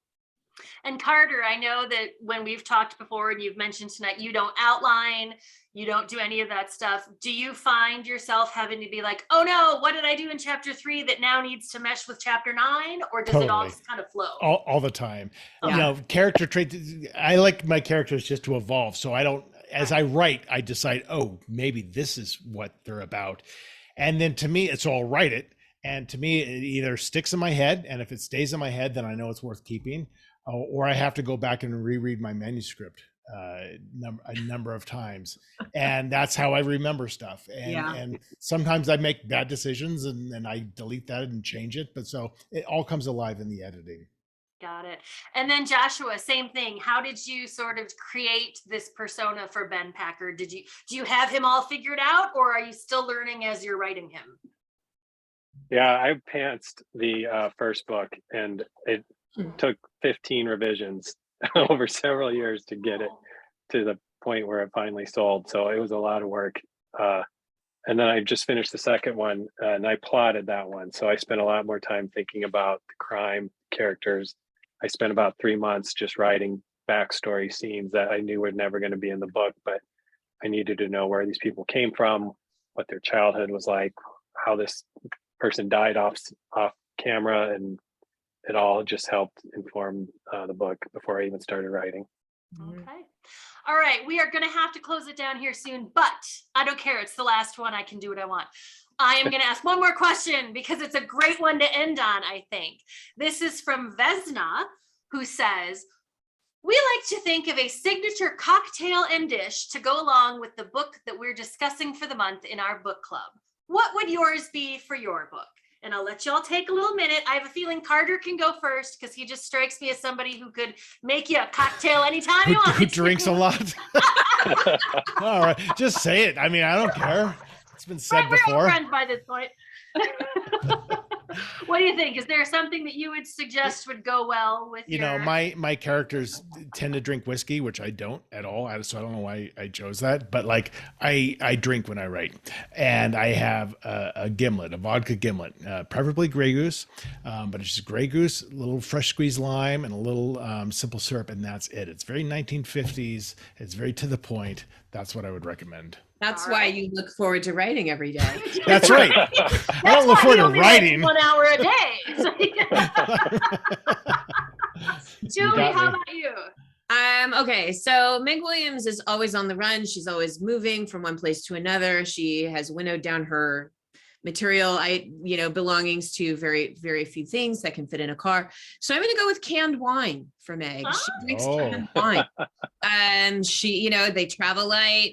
And Carter, I know that when we've talked before and you've mentioned tonight, you don't outline, you don't do any of that stuff. Do you find yourself having to be like, oh no, what did I do in chapter 3 that now needs to mesh with chapter 9? Or does it all just kind of flow? All the time. Yeah. Character traits, I like my characters just to evolve. So I don't, as I write, I decide, oh, maybe this is what they're about. And then to me, it's all write it. And to me, it either sticks in my head. And if it stays in my head, then I know it's worth keeping. Or I have to go back and reread my manuscript a number of times. And that's how I remember stuff. And sometimes I make bad decisions and I delete that and change it. But so it all comes alive in the editing. Got it. And then Joshua, same thing. How did you sort of create this persona for Ben Packard? Do you have him all figured out, or are you still learning as you're writing him? Yeah, I pantsed the first book, and it took 15 revisions over several years to get it to the point where it finally sold. So it was a lot of work. And then I just finished the second one and I plotted that one. So I spent a lot more time thinking about the crime characters. I spent about 3 months just writing backstory scenes that I knew were never going to be in the book, but I needed to know where these people came from, what their childhood was like, how this person died off camera, and it all just helped inform the book before I even started writing. Okay. All right, we are going to have to close it down here soon, but I don't care. It's the last one. I can do what I want. I am going to ask one more question because it's a great one to end on, I think. This is from Vesna, who says, we like to think of a signature cocktail and dish to go along with the book that we're discussing for the month in our book club. What would yours be for your book? And I'll let y'all take a little minute. I have a feeling Carter can go first because he just strikes me as somebody who could make you a cocktail anytime he wants. Who drinks a lot. All right, just say it. I mean, I don't care. It's been said before. We're all friends by this point. What do you think? Is there something that you would suggest would go well with my characters tend to drink whiskey, which I don't at all. So I don't know why I chose that, but like I drink when I write, and I have a gimlet, a vodka gimlet, preferably Grey Goose, but it's just Grey Goose, a little fresh squeezed lime, and a little simple syrup, and that's it. It's very 1950s. It's very to the point. That's what I would recommend. That's why you look forward to writing every day. That's right. I don't look forward to writing 1 hour a day. Julie, how about you? Okay, so Meg Williams is always on the run. She's always moving from one place to another. She has winnowed down her material, belongings to very, very few things that can fit in a car. So I'm going to go with canned wine for Meg. She drinks canned wine. They travel light,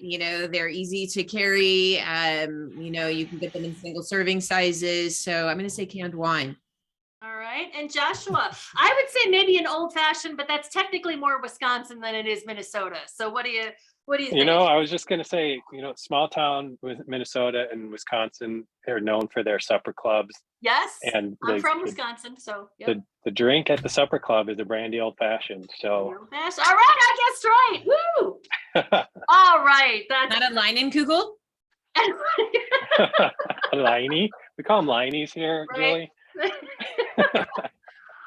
they're easy to carry. You can get them in single serving sizes. So I'm going to say canned wine. All right. And Joshua, I would say maybe an old fashioned, but that's technically more Wisconsin than it is Minnesota. So what do you think? I was just going to say, small town with Minnesota and Wisconsin, they're known for their supper clubs. Yes. And I'm from Wisconsin, so yep. The drink at the supper club is a brandy old fashioned. So all right, I guessed right. Woo! All right. That's not a Leinenkugel? Liney. We call them Lineys here, right. Julie.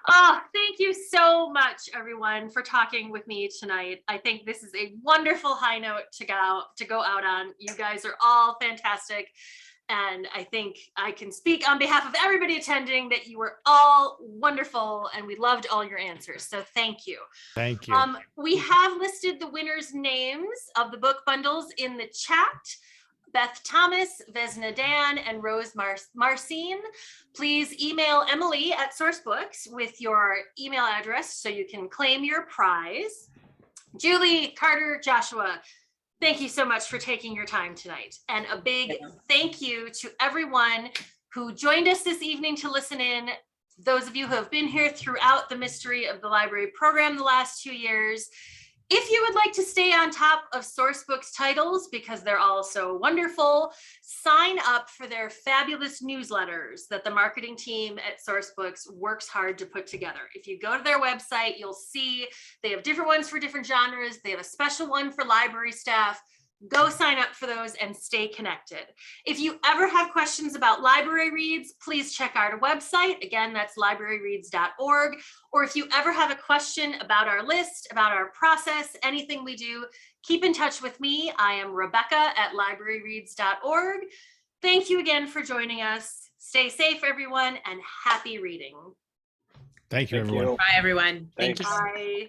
Oh, thank you so much, everyone, for talking with me tonight. I think this is a wonderful high note to go out on. You guys are all fantastic. And I think I can speak on behalf of everybody attending that you were all wonderful and we loved all your answers. So thank you. Thank you. We have listed the winners' names of the book bundles in the chat. Beth Thomas, Vesna Dan, and Rose Marcine. Please email Emily at Sourcebooks with your email address so you can claim your prize. Julie, Carter, Joshua, thank you so much for taking your time tonight. And a big thank you to everyone who joined us this evening to listen in. Those of you who have been here throughout the mystery of the library program the last 2 years. If you would like to stay on top of Sourcebooks titles, because they're all so wonderful, sign up for their fabulous newsletters that the marketing team at Sourcebooks works hard to put together. If you go to their website, you'll see they have different ones for different genres. They have a special one for library staff. Go sign up for those and stay connected. If you ever have questions about library reads, please check our website. Again, that's libraryreads.org. Or if you ever have a question about our list, about our process, anything we do, keep in touch with me. I am Rebecca at libraryreads.org. Thank you again for joining us. Stay safe, everyone, and happy reading. Thank you, everyone. Bye, everyone. Thank you. Bye.